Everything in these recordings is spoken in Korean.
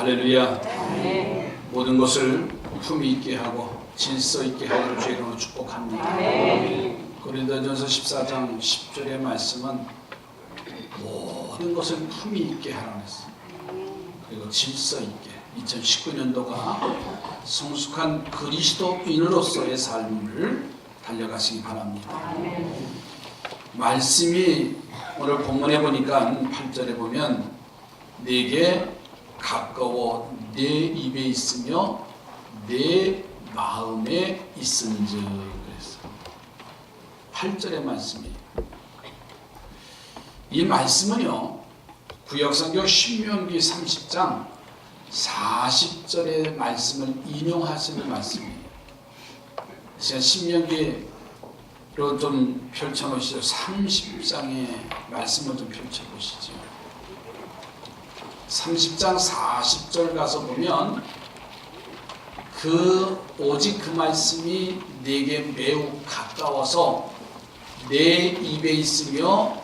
할렐루야. 모든 것을 품위 있게 하고 질서 있게 하기를 주의 이름으로 축복합니다. 고린도전서 14장 10절의 말씀은 모든 것을 품위 있게 하라고 했어요. 그리고 질서 있게 2019년도가 성숙한 그리스도인으로서의 삶을 달려가시기 바랍니다. 말씀이 오늘 본문에 보니까 8절에 보면 내게 가까워 내 입에 있으며 내 마음에 있은즉 그랬어요. 8절의 말씀이에요. 이 말씀은요, 구약성경 신명기 30장 40절의 말씀을 인용하시는 말씀이에요. 제가 신명기로 좀 펼쳐놓으시죠. 30장의 말씀을 좀 펼쳐보시죠. 30장 40절 가서 보면 오직 그 말씀이 내게 매우 가까워서 내 입에 있으며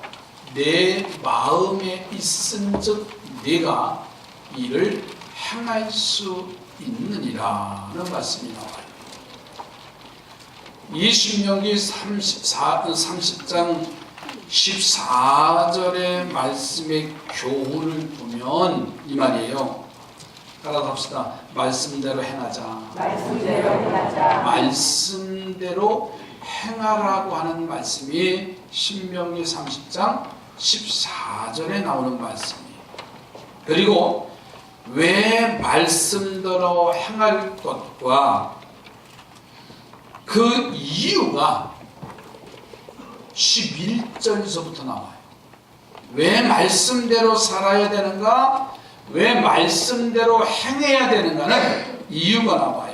내 마음에 있은즉 내가 이를 행할 수 있느니라는 말씀이 나와요. 이 신명기 30장 14절의 말씀의 교훈을 보면 이 말이에요. 따라갑시다. 말씀대로 행하자. 말씀대로 행하자. 말씀대로 행하라고 하는 말씀이 신명기 30장 14절에 나오는 말씀이에요. 그리고 왜 말씀대로 행할 것과 그 이유가 11절에서부터 나와요. 왜 말씀대로 살아야 되는가? 왜 말씀대로 행해야 되는가는 이유가 나와요.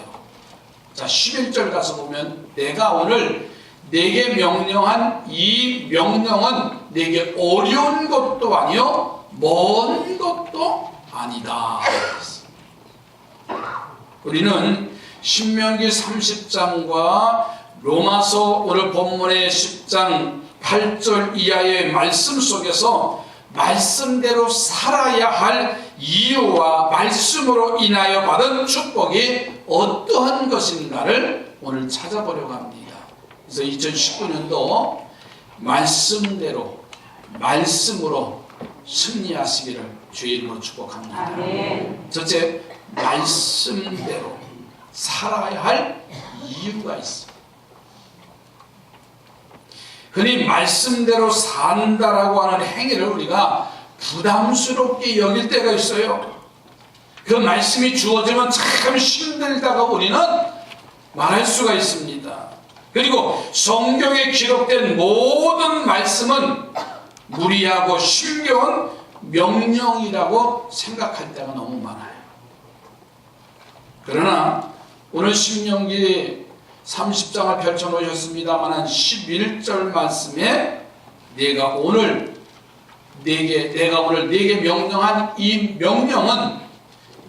자, 11절 가서 보면 내가 오늘 내게 명령한 이 명령은 내게 어려운 것도 아니요 먼 것도 아니다. 우리는 신명기 30장과 로마서 오늘 본문의 10장 8절 이하의 말씀 속에서 말씀대로 살아야 할 이유와 말씀으로 인하여 받은 축복이 어떠한 것인가를 오늘 찾아보려고 합니다. 그래서 2019년도 말씀대로 말씀으로 승리하시기를 주의 이름으로 축복합니다. 아멘. 첫째, 말씀대로 살아야 할 이유가 있어요. 흔히 말씀대로 산다라고 하는 행위를 우리가 부담스럽게 여길 때가 있어요. 그 말씀이 주어지면 참 힘들다고 우리는 말할 수가 있습니다. 그리고 성경에 기록된 모든 말씀은 무리하고 힘겨운 명령이라고 생각할 때가 너무 많아요. 그러나 오늘 신명기 30장을 펼쳐놓으셨습니다만 11절 말씀에 내가 오늘 내게 명령한 이 명령은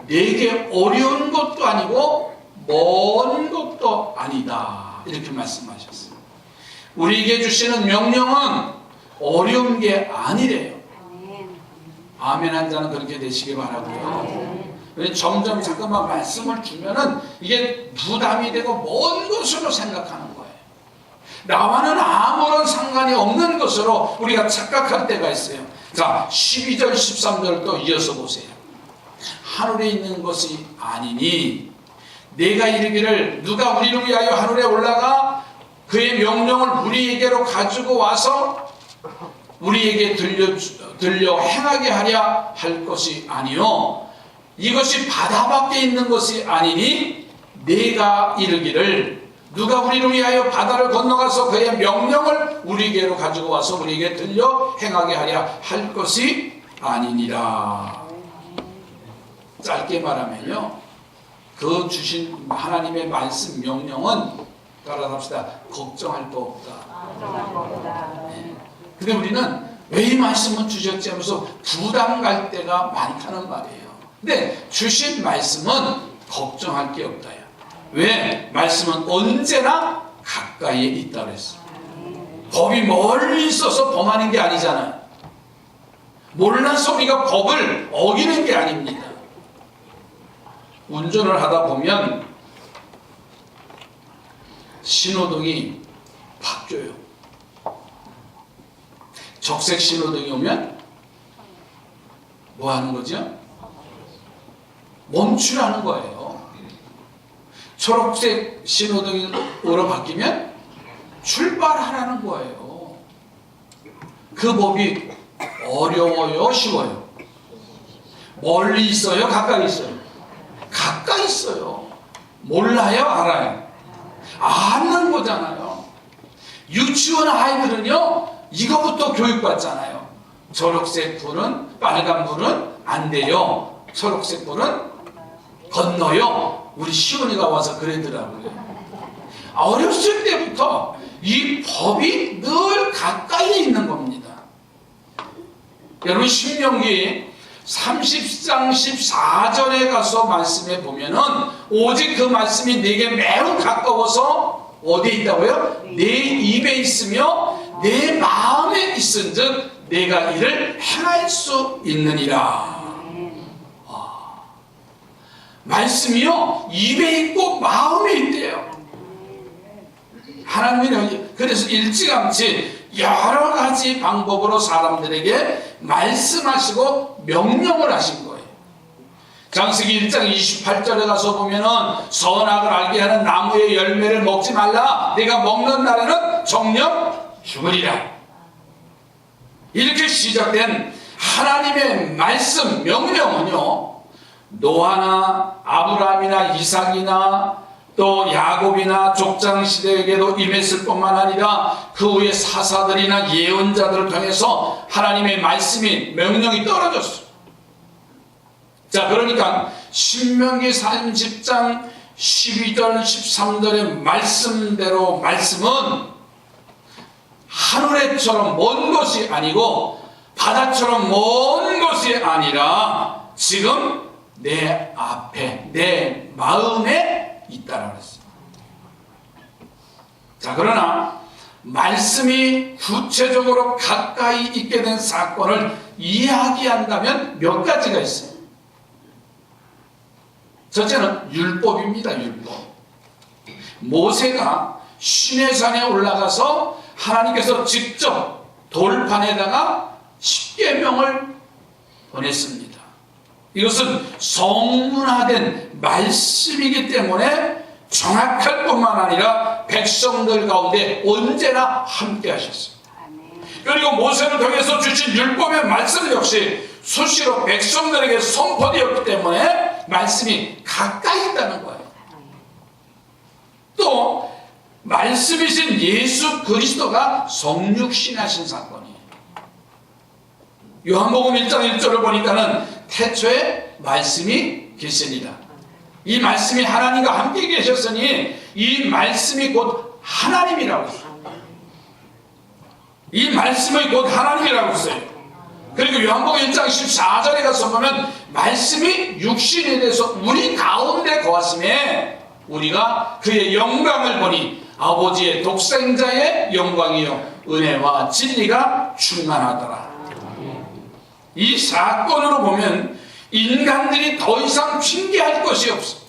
내게 어려운 것도 아니고 먼 것도 아니다. 이렇게 말씀하셨어요. 우리에게 주시는 명령은 어려운 게 아니래요. 아멘 한 자는 그렇게 되시기 바라고요. 점점 잠깐만 말씀을 주면은 이게 부담이 되고 먼 것으로 생각하는 거예요. 나와는 아무런 상관이 없는 것으로 우리가 착각할 때가 있어요. 자, 12절 13절 또 이어서 보세요. 하늘에 있는 것이 아니니 내가 이르기를 누가 우리를 위하여 하늘에 올라가 그의 명령을 우리에게로 가지고 와서 우리에게 들려 행하게 하랴 할 것이 아니요 이것이 바다 밖에 있는 것이 아니니 내가 이르기를 누가 우리를 위하여 바다를 건너가서 그의 명령을 우리에게로 가지고 와서 우리에게 들려 행하게 하랴 할 것이 아니니라. 짧게 말하면요, 그 주신 하나님의 말씀 명령은 따라합시다. 걱정할 거 없다. 근데 우리는 왜 이 말씀을 주셨지 하면서 부담 갈 때가 많다는 말이에요. 근데 주신 말씀은 걱정할 게 없다. 왜? 말씀은 언제나 가까이에 있다고 그랬어요. 법이 멀리 있어서 범하는 게 아니잖아요. 몰라서 우리가 법을 어기는 게 아닙니다. 운전을 하다 보면 신호등이 바뀌어요. 적색 신호등이 오면 뭐 하는 거죠? 멈추라는 거예요. 초록색 신호등으로 바뀌면 출발하라는 거예요. 그 법이 어려워요, 쉬워요? 멀리 있어요, 가까이 있어요? 가까이 있어요. 몰라요, 알아요? 아는 거잖아요. 유치원 아이들은요, 이거부터 교육받잖아요. 초록색 불은, 빨간 불은 안 돼요. 초록색 불은 건너요. 우리 시온이가 와서 그러더라고요. 어렸을 때부터 이 법이 늘 가까이에 있는 겁니다. 여러분, 신명기 30장 14절에 가서 말씀해 보면은 오직 그 말씀이 내게 매우 가까워서 어디에 있다고요? 내 입에 있으며 내 마음에 있은즉 내가 이를 행할 수 있느니라. 말씀이요, 입에 있고 마음에 있대요. 하나님은 그래서 일찌감치 여러 가지 방법으로 사람들에게 말씀하시고 명령을 하신 거예요. 창세기 1장 28절에 가서 보면은 선악을 알게 하는 나무의 열매를 먹지 말라. 네가 먹는 날에는 정녕 죽으리라. 이렇게 시작된 하나님의 말씀 명령은요, 노아나 아브라함이나 이삭이나 또 야곱이나 족장시대에게도 임했을 뿐만 아니라 그 후에 사사들이나 예언자들을 통해서 하나님의 말씀이 명령이 떨어졌어요. 자, 그러니까 신명기 30장 12절 13절의 말씀대로 말씀은 하늘에처럼 먼 것이 아니고 바다처럼 먼 것이 아니라 지금 내 앞에 내 마음에 있다라고 했어요. 자, 그러나 말씀이 구체적으로 가까이 있게 된 사건을 이야기한다면 몇 가지가 있어요. 첫째는 율법입니다. 율법. 모세가 시내산에 올라가서 하나님께서 직접 돌판에다가 십계명을 보냈습니다. 이것은 성문화된 말씀이기 때문에 정확할 뿐만 아니라 백성들 가운데 언제나 함께 하셨습니다. 그리고 모세를 통해서 주신 율법의 말씀 역시 수시로 백성들에게 선포되었기 때문에 말씀이 가까이 있다는 거예요. 또 말씀이신 예수 그리스도가 성육신하신 사건이에요. 요한복음 1장 1절을 보니까는 태초에 말씀이 계시니라. 이 말씀이 하나님과 함께 계셨으니 이 말씀이 곧 하나님이라고 했어요. 이 말씀이 곧 하나님이라고 했어요. 그리고 요한복음 1장 14절에 가서 보면 말씀이 육신이 돼서 우리 가운데 거하심에 우리가 그의 영광을 보니 아버지의 독생자의 영광이요 은혜와 진리가 충만하더라. 이 사건으로 보면 인간들이 더 이상 핑계할 것이 없어.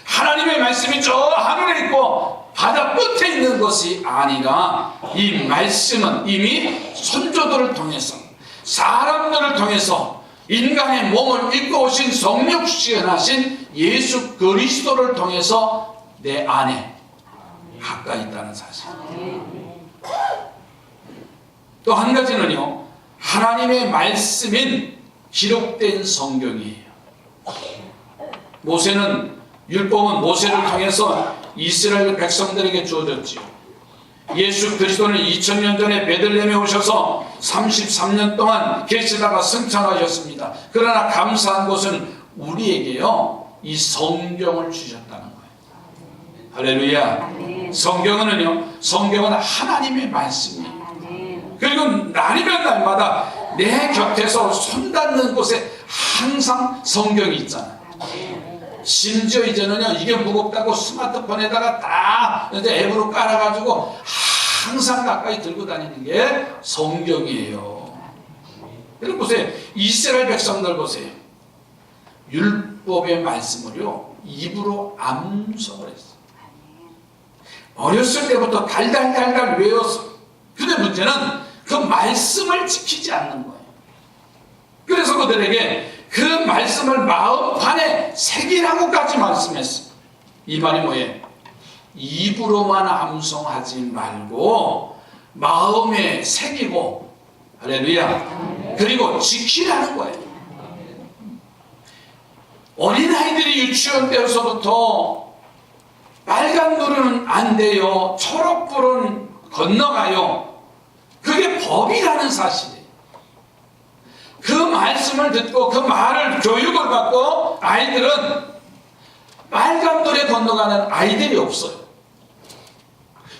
하나님의 말씀이 저 하늘에 있고 바다 끝에 있는 것이 아니라 이 말씀은 이미 선조들을 통해서 사람들을 통해서 인간의 몸을 입고 오신 성육신하신 예수 그리스도를 통해서 내 안에 가까이 있다는 사실. 또 한 가지는요, 하나님의 말씀인 기록된 성경이에요. 율법은 모세를 통해서 이스라엘 백성들에게 주어졌지요. 예수 그리스도는 2000년 전에 베들레헴에 오셔서 33년 동안 계시다가 승천하셨습니다. 그러나 감사한 것은 우리에게요, 이 성경을 주셨다는 거예요. 할렐루야. 성경은 하나님의 말씀이에요. 그리고 날이면 날마다 내 곁에서 손 닿는 곳에 항상 성경이 있잖아요. 심지어 이제는요, 이게 무겁다고 스마트폰에다가 다 이제 앱으로 깔아가지고 항상 가까이 들고 다니는 게 성경이에요. 그리고 보세요. 이스라엘 백성들 보세요. 율법의 말씀을요 입으로 암송을 했어요. 어렸을 때부터 달달달달 외웠어. 근데 문제는 그 말씀을 지키지 않는 거예요. 그래서 그들에게 그 말씀을 마음판에 새기라고까지 말씀했어. 이 말이 뭐예요? 입으로만 암송하지 말고 마음에 새기고, 할렐루야, 그리고 지키라는 거예요. 어린아이들이 유치원 때에서부터 빨간 불은 안 돼요, 초록불은 건너가요. 그게 법이라는 사실이에요. 그 말씀을 듣고 그 말을 교육을 받고 아이들은 빨간불에 건너가는 아이들이 없어요.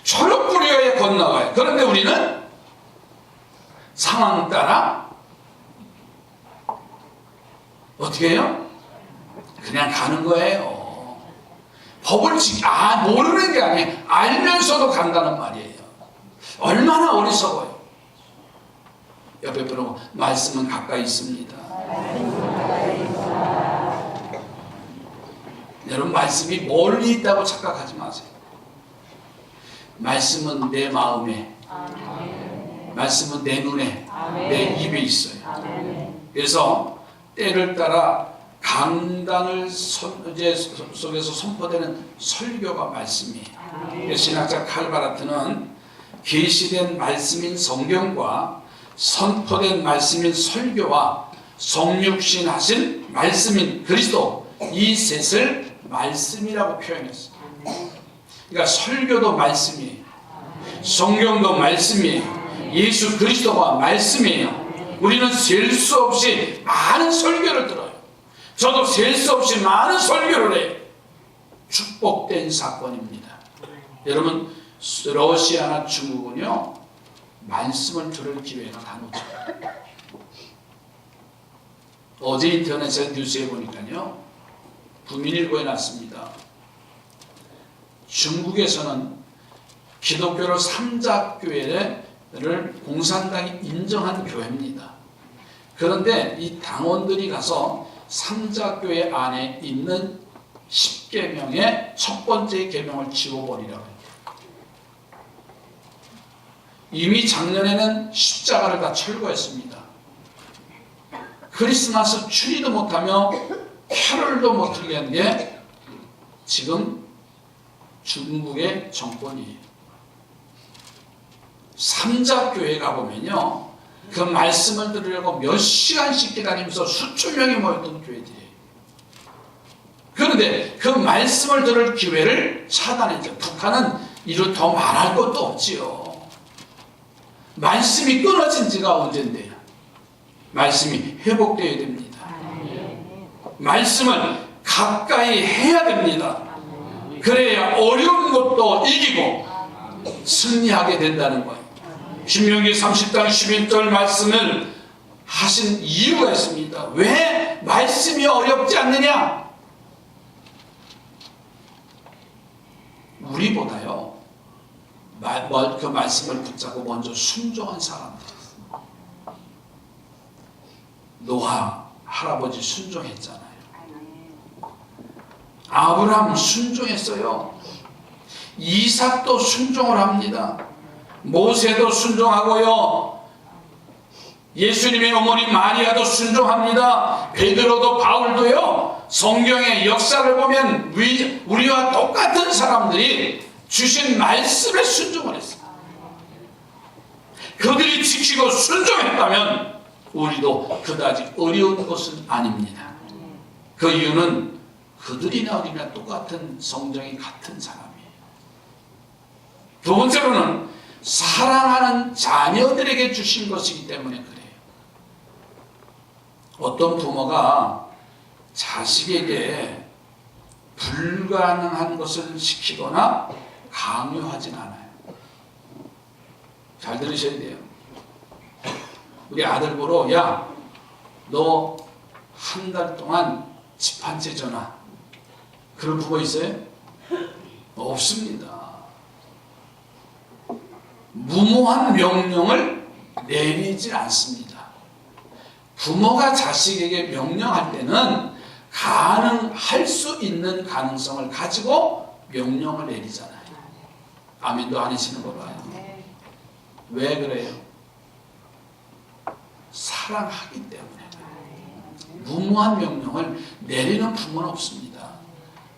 초록불에 건너가요. 그런데 우리는 상황 따라 어떻게 해요? 그냥 가는 거예요. 법을 모르는 게 아니에요. 알면서도 간다는 말이에요. 얼마나 어리석어요. 옆에 분은 말씀은 가까이 있습니다. 여러분, 말씀이 멀리 있다고 착각하지 마세요. 말씀은 내 마음에, 말씀은 내 눈에, 내 입에 있어요. 그래서 때를 따라 강단을 속에서 선포되는 설교가 말씀이에요. 신학자 칼바라트는 계시된 말씀인 성경과 선포된 말씀인 설교와 성육신 하신 말씀인 그리스도, 이 셋을 말씀이라고 표현했어요. 그러니까 설교도 말씀이에요. 성경도 말씀이에요. 예수 그리스도가 말씀이에요. 우리는 셀 수 없이 많은 설교를 들어요. 저도 셀 수 없이 많은 설교를 해요. 축복된 사건입니다. 여러분, 러시아나 중국은요 말씀을 들을 기회가 다 놓쳐요. 어제 인터넷에 뉴스에 보니까요 부민일보에 났습니다. 중국에서는 기독교를 삼자교회를 공산당이 인정한 교회입니다. 그런데 이 당원들이 가서 삼자교회 안에 있는 10계명의 첫 번째 계명을 지워버리라고 해요. 이미 작년에는 십자가를 다 철거했습니다. 크리스마스 추리도 못하며 캐럴도 못 틀게 한 게 지금 중국의 정권이에요. 삼자교회 가보면요 그 말씀을 들으려고 몇 시간씩 기다리면서 수천 명이 모였던 교회들이에요. 그런데 그 말씀을 들을 기회를 차단했죠. 북한은 이를 더 말할 것도 없지요. 말씀이 끊어진 지가 언젠데요. 말씀이 회복되어야 됩니다. 말씀을 가까이 해야 됩니다. 그래야 어려운 것도 이기고 승리하게 된다는 거예요. 신명기 30장 11절 말씀을 하신 이유가 있습니다. 왜 말씀이 어렵지 않느냐? 우리보다요 그 말씀을 붙잡고 먼저 순종한 사람들이었어요. 노아 할아버지 순종했잖아요. 아브라함 순종했어요. 이삭도 순종을 합니다. 모세도 순종하고요. 예수님의 어머니 마리아도 순종합니다. 베드로도 바울도요. 성경의 역사를 보면 우리와 똑같은 사람들이 주신 말씀에 순종을 했습니다. 그들이 지키고 순종했다면 우리도 그다지 어려운 것은 아닙니다. 그 이유는 그들이나 우리나 똑같은 성정이 같은 사람이에요. 두 번째로는 사랑하는 자녀들에게 주신 것이기 때문에 그래요. 어떤 부모가 자식에게 불가능한 것을 시키거나 강요하진 않아요. 잘 들으셔야 돼요. 우리 아들 보러 야, 너 한 달 동안 집 한 채 줘놔. 그런 부모 있어요? 없습니다. 무모한 명령을 내리지 않습니다. 부모가 자식에게 명령할 때는 할 수 있는 가능성을 가지고 명령을 내리잖아요. 아멘도 안 하시는 거 봐요. 왜 그래요? 사랑하기 때문에. 무모한 명령을 내리는 부모는 없습니다.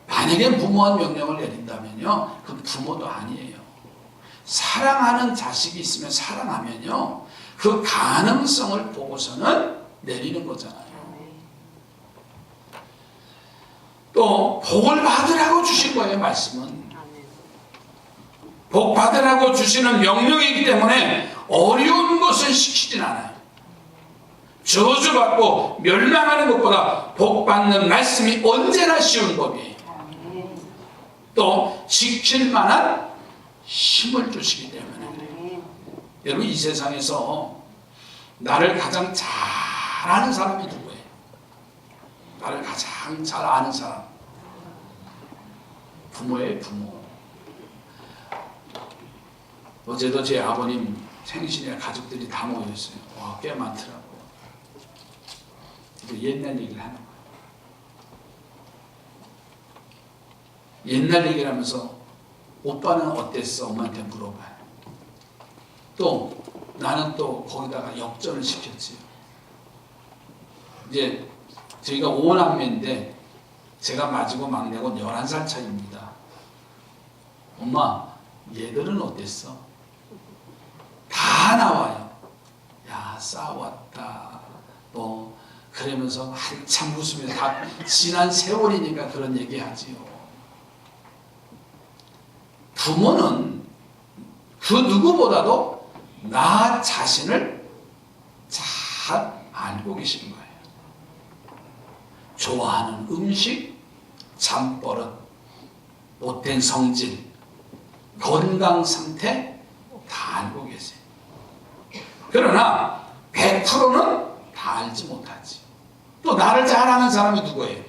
만약에 무모한 명령을 내린다면요, 그건 부모도 아니에요. 사랑하는 자식이 있으면 사랑하면요, 그 가능성을 보고서는 내리는 거잖아요. 또 복을 받으라고 주신 거예요. 말씀은 복 받으라고 주시는 명령이기 때문에 어려운 것을 시키진 않아요. 저주받고 멸망하는 것보다 복 받는 말씀이 언제나 쉬운 법이에요. 또 지킬 만한 힘을 주시기 때문에 그래요. 여러분, 이 세상에서 나를 가장 잘 아는 사람이 누구예요? 나를 가장 잘 아는 사람. 부모예요, 부모. 어제도 제 아버님 생신에 가족들이 다 모였어요. 와, 꽤 많더라고. 또 옛날 얘기를 하는 거예요. 옛날 얘기를 하면서 오빠는 어땠어? 엄마한테 물어봐요. 또 나는 또 거기다가 역전을 시켰지요. 이제 저희가 5남매인데 제가 맞이고 막내고 11살 차이입니다. 엄마, 얘들은 어땠어? 다 나와요. 야, 싸웠다. 뭐 그러면서 한참 웃으면서 다 지난 세월이니까 그런 얘기하지요. 부모는 그 누구보다도 나 자신을 잘 알고 계신 거예요. 좋아하는 음식, 잠버릇, 못된 성질, 건강 상태 다 알고 계세요. 그러나 100%는 다 알지 못하지. 또 나를 잘 아는 사람이 누구예요?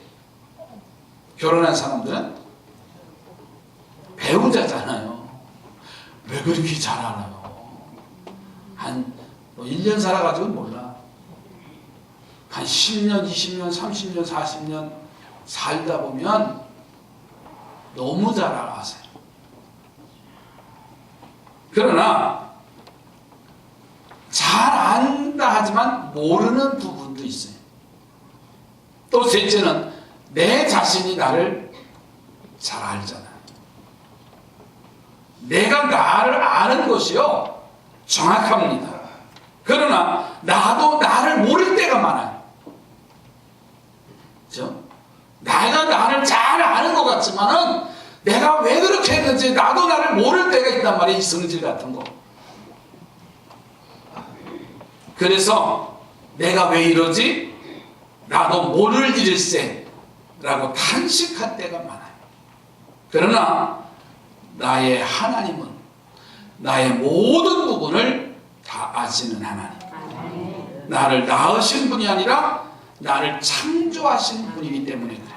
결혼한 사람들은 배우자잖아요. 왜 그렇게 잘 알아요? 한 1년 살아가지고 몰라. 한 10년, 20년, 30년, 40년 살다 보면 너무 잘 알아세요. 그러나 잘 안다 하지만 모르는 부분도 있어요. 또 셋째는 내 자신이 나를 잘 알잖아요. 내가 나를 아는 것이요, 정확합니다. 그러나 나도 나를 모를 때가 많아요. 그렇죠? 내가 나를 잘 아는 것 같지만은 내가 왜 그렇게 했는지 나도 나를 모를 때가 있단 말이에요. 이성질 같은 거. 그래서 내가 왜 이러지? 나도 모를 일일세 라고 탄식할 때가 많아요. 그러나 나의 하나님은 나의 모든 부분을 다 아시는 하나님. 나를 낳으신 분이 아니라 나를 창조하신 분이기 때문에 그래요.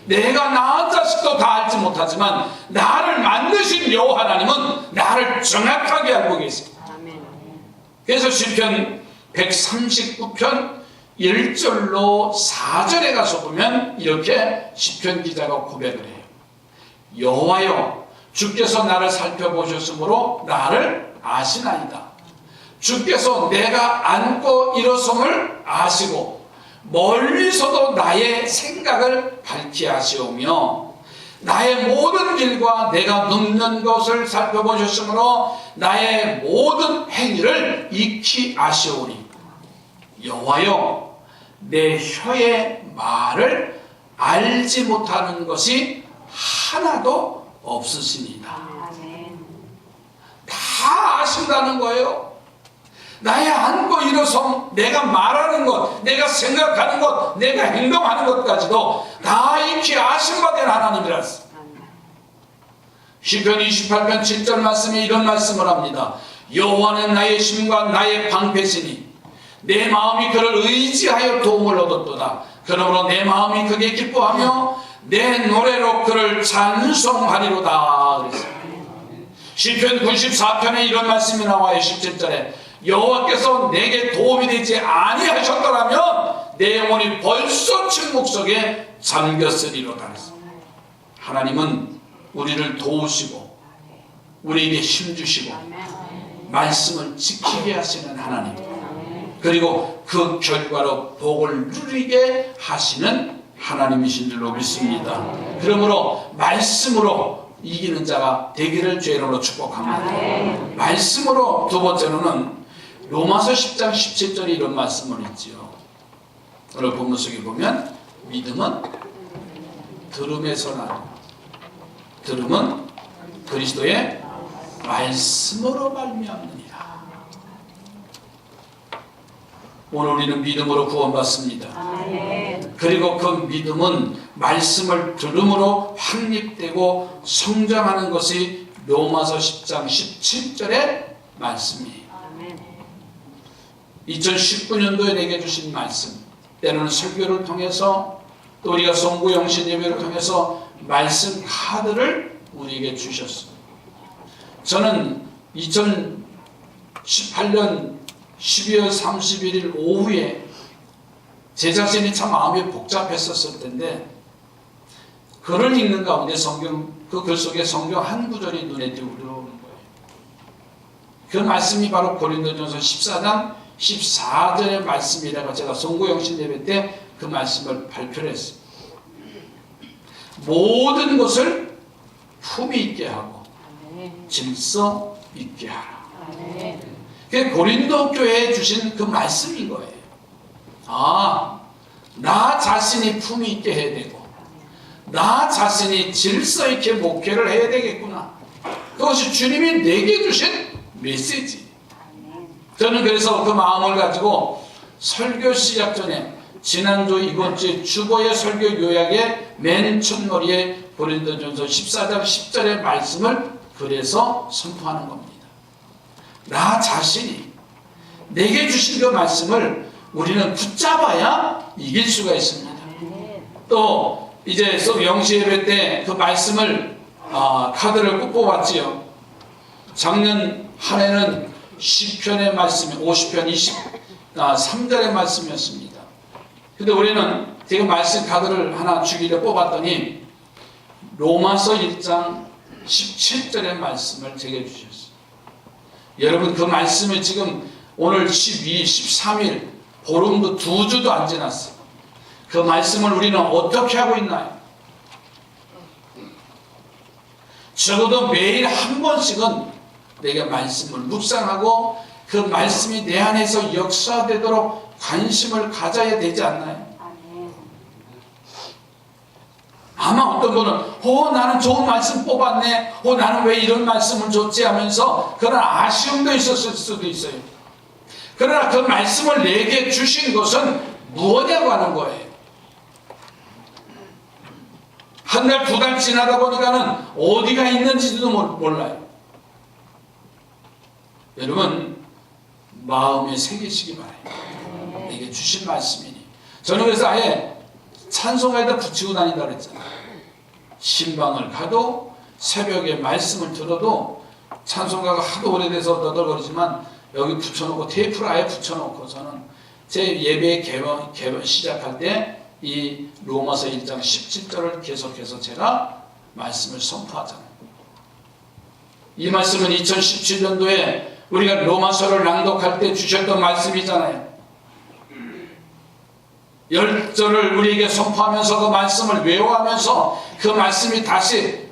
내가 낳은 자식도 다 알지 못하지만 나를 만드신 여호와 하나님은 나를 정확하게 알고 계세요. 그래서 시편 139편 1절로 4절에 가서 보면 이렇게 시편 기자가 고백을 해요. 여호와여, 주께서 나를 살펴보셨으므로 나를 아시나이다. 주께서 내가 앉고 일어섬을 아시고 멀리서도 나의 생각을 밝히 아시오며 나의 모든 길과 내가 눕는 것을 살펴보셨으므로 나의 모든 행위를 익히 아시오니 여호와여, 내 혀의 말을 알지 못하는 것이 하나도 없으시니이다. 다 아신다는 거예요. 나의 앉고 일어섬, 내가 말하는 것, 내가 생각하는 것, 내가 행동하는 것까지도 다 익히 아신 바 된 하나님이라 했습니다. 시편 28편 7절 말씀에 이런 말씀을 합니다. 여호와는 나의 힘과 나의 방패시니 내 마음이 그를 의지하여 도움을 얻었도다. 그러므로 내 마음이 그게 기뻐하며 내 노래로 그를 찬송하리로다. 그랬습니다. 시편 94편에 이런 말씀이 나와요. 17절에 여호와께서 내게 도움이 되지 아니하셨더라면 내 영혼이 벌써 침묵 속에 잠겼으리로다. 하나님은 우리를 도우시고 우리에게 힘주시고 말씀을 지키게 하시는 하나님, 그리고 그 결과로 복을 누리게 하시는 하나님이신 줄로 믿습니다. 그러므로 말씀으로 이기는 자가 되기를 주의 이름으로 축복합니다. 말씀으로 두 번째로는 로마서 10장 17절에 이런 말씀을 있지요. 오늘 본문 속에 보면 믿음은 들음에서 나고 들음은 그리스도의 말씀으로 말미암느니라. 오늘 우리는 믿음으로 구원받습니다. 그리고 그 믿음은 말씀을 들음으로 확립되고 성장하는 것이 로마서 10장 17절의 말씀이에요. 2019년도에 내게 주신 말씀, 때로는 설교를 통해서 또 우리가 송구 영신 예배를 통해서 말씀 카드를 우리에게 주셨습니다. 저는 2018년 12월 31일 오후에 제 자신이 참 마음이 복잡했었을 텐데 글을 읽는 가운데 그 글 속에 성경 한 구절이 눈에 들어오는 거예요. 그 말씀이 바로 고린도전서 14장 14절의 말씀이라고 제가 송구영신 예배 때 그 말씀을 발표를 했습니다. 모든 것을 품위 있게 하고 질서 있게 하라. 그게 고린도 교회에 주신 그 말씀인 거예요. 아, 나 자신이 품위 있게 해야 되고 나 자신이 질서 있게 목회를 해야 되겠구나. 그것이 주님이 내게 주신 메시지. 저는 그래서 그 마음을 가지고 설교 시작 전에 지난주 이번 주 주보의 설교 요약의 맨 첫머리에 고린도전서 14장 10절의 말씀을 그래서 선포하는 겁니다. 나 자신이 내게 주신 그 말씀을 우리는 붙잡아야 이길 수가 있습니다. 또 이제 영시 예배 때 그 말씀을 카드를 꼭 뽑았지요. 작년 한 해는 시편의 말씀이 50편 23절의 말씀이었습니다. 근데 우리는 제가 말씀 카드를 하나 주기를 뽑았더니 로마서 1장 17절의 말씀을 제게 주셨어요. 여러분 그 말씀이 지금 오늘 12, 13일 보름도 2주도 안 지났어요. 그 말씀을 우리는 어떻게 하고 있나요? 적어도 매일 한 번씩은 내가 말씀을 묵상하고 그 말씀이 내 안에서 역사되도록 관심을 가져야 되지 않나요? 아마 어떤 분은 나는 좋은 말씀 뽑았네, 나는 왜 이런 말씀을 줬지 하면서 그런 아쉬움도 있었을 수도 있어요. 그러나 그 말씀을 내게 주신 것은 무엇이냐고 하는 거예요. 한 달, 2달 지나다 보니까는 어디가 있는지도 몰라요. 여러분 마음에 새기시기 바랍니다. 내게 주신 말씀이니. 저는 그래서 아예 찬송가에다 붙이고 다닌다 그랬잖아요. 신방을 가도 새벽에 말씀을 들어도 찬송가가 하도 오래돼서 너덜거리지만 여기 붙여놓고 테이프를 아예 붙여놓고서는 제 예배 개번 시작할 때 이 로마서 1장 17절을 계속해서 제가 말씀을 선포하잖아요. 이 말씀은 2017년도에 우리가 로마서를 낭독할 때 주셨던 말씀이잖아요. 10절을 우리에게 선포하면서 그 말씀을 외워하면서 그 말씀이 다시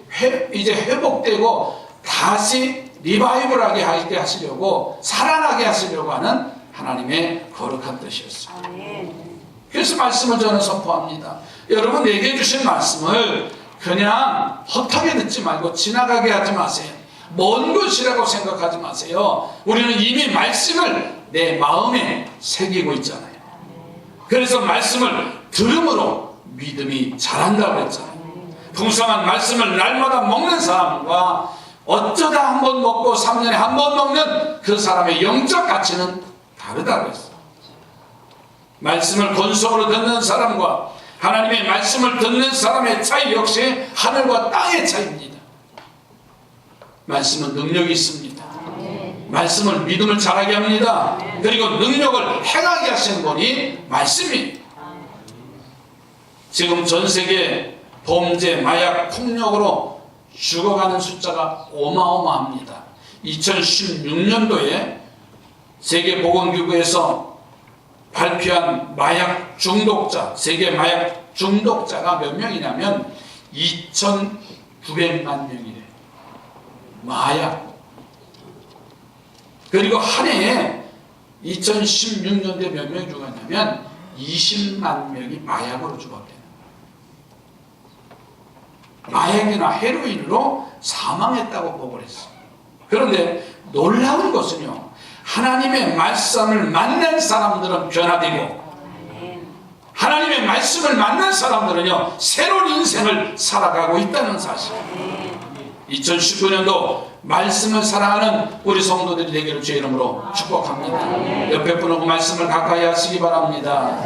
이제 회복되고 다시 리바이벌하게 하시려고 살아나게 하시려고 하는 하나님의 거룩한 뜻이었습니다. 그래서 말씀을 저는 선포합니다. 여러분 내게 주신 말씀을 그냥 헛하게 듣지 말고 지나가게 하지 마세요. 먼 것이라고 생각하지 마세요. 우리는 이미 말씀을 내 마음에 새기고 있잖아요. 그래서 말씀을 들음으로 믿음이 자란다고 했잖아요. 풍성한 말씀을 날마다 먹는 사람과 어쩌다 한 번 먹고 3년에 한 번 먹는 그 사람의 영적 가치는 다르다고 했어요. 말씀을 권속으로 듣는 사람과 하나님의 말씀을 듣는 사람의 차이 역시 하늘과 땅의 차이입니다. 말씀은 능력이 있습니다. 말씀은 믿음을 자라게 합니다. 그리고 능력을 행하게 하시는 분이 말씀이에요. 지금 전 세계 범죄, 마약, 폭력으로 죽어가는 숫자가 어마어마합니다. 2016년도에 세계보건기구에서 발표한 마약 중독자, 세계 마약 중독자가 몇 명이냐면 2,900만 명이래. 마약. 그리고 한 해에 2016년도에 몇 명이 죽었냐면 20만 명이 마약으로 죽었대요. 마약이나 헤로인으로 사망했다고 보고를 했어요. 그런데 놀라운 것은요, 하나님의 말씀을 만난 사람들은 변화되고 하나님의 말씀을 만난 사람들은요 새로운 인생을 살아가고 있다는 사실. 2019년도 말씀을 사랑하는 우리 성도들이 되기를 주의 이름으로 축복합니다. 옆에 분하고 말씀을 가까이 하시기 바랍니다.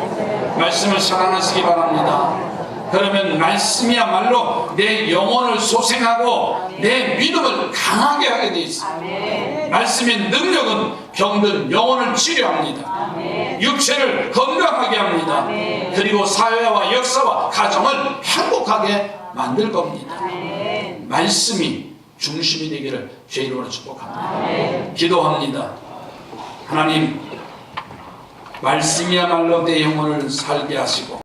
말씀을 사랑하시기 바랍니다. 그러면 말씀이야말로 내 영혼을 소생하고 내 믿음을 강하게 하게 되어 있습니다. 말씀의 능력은 병든 영혼을 치료합니다. 육체를 건강하게 합니다. 그리고 사회와 역사와 가정을 행복하게 만들 겁니다. 말씀이 중심이 되기를 주의 이름으로 축복합니다. 기도합니다. 하나님, 말씀이야말로 내 영혼을 살게 하시고